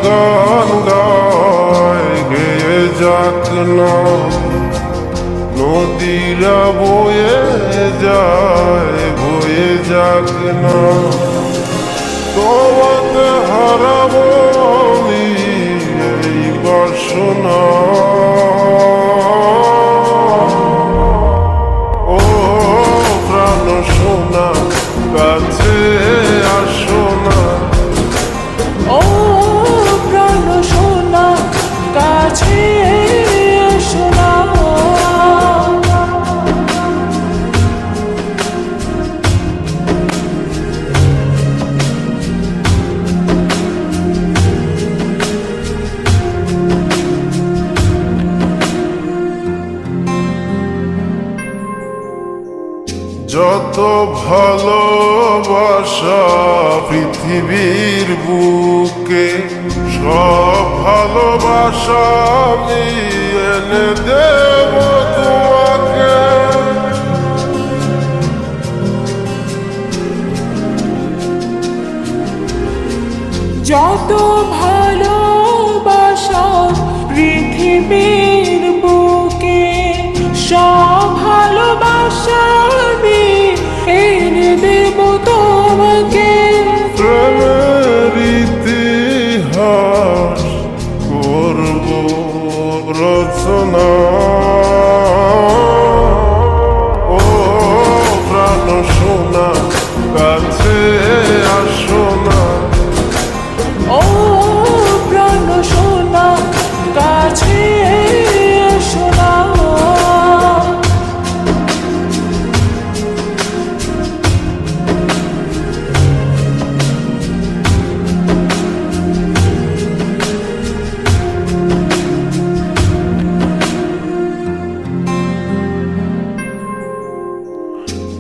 গান গায় গেয়ে যাক না, নদীরা বয়ে যাক না। তোমাকে হারাবো আমি এই বাসনা, ও প্রাণ সোনা কাছে আসো না, ও প্রাণ সোনা কাছে এসো না। যত ভালোবাসা পৃথিবীর বুকে, সব ভালোবাসা আমি এনে দেব তোমাকে। যত ভালোবাসা পৃথিবীর বুকে, সব ভালোবাসা আমি এনে দেব তোমাকে। প্রেমের ইতিহাস করব রচনা, ও প্রাণ সোনা কাছে আসো না, ও প্রাণ সোনা কাছে এসো না।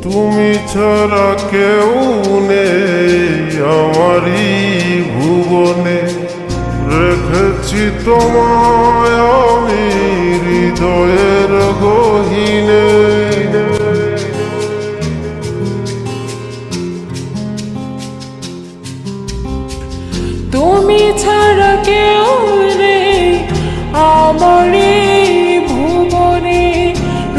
তুমি ছাড়া কেউ নেই আমারই ভুবনে, রেখেছি তোমায় আমি হৃদয়ের গহীনে। তুমি ছাড়া কেউ নেই আমার এই ভুবনে,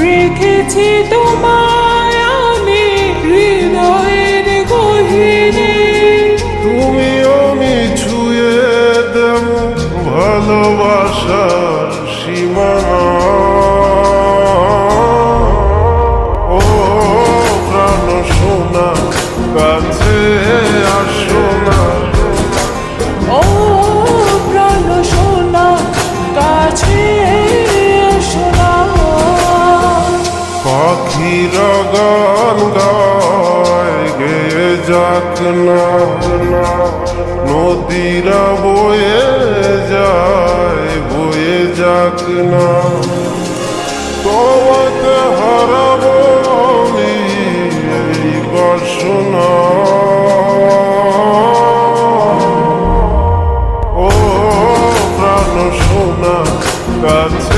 রেখেছি তোমায় আমি হৃদয়ের গহীনে। তুমি আমি ছুঁয়ে দেব ভালোবাসার সীমানা, ও প্রাণ সোনা কাছে আসো না, ও প্রাণ সোনা কাছে এসো না। পাখিরা গান গায় গেয়ে যাক না, নদীরা বয়ে যাক না। তোমাকে হারাবো আমি এই বাসনা, ও প্রাণ সোনা কাছে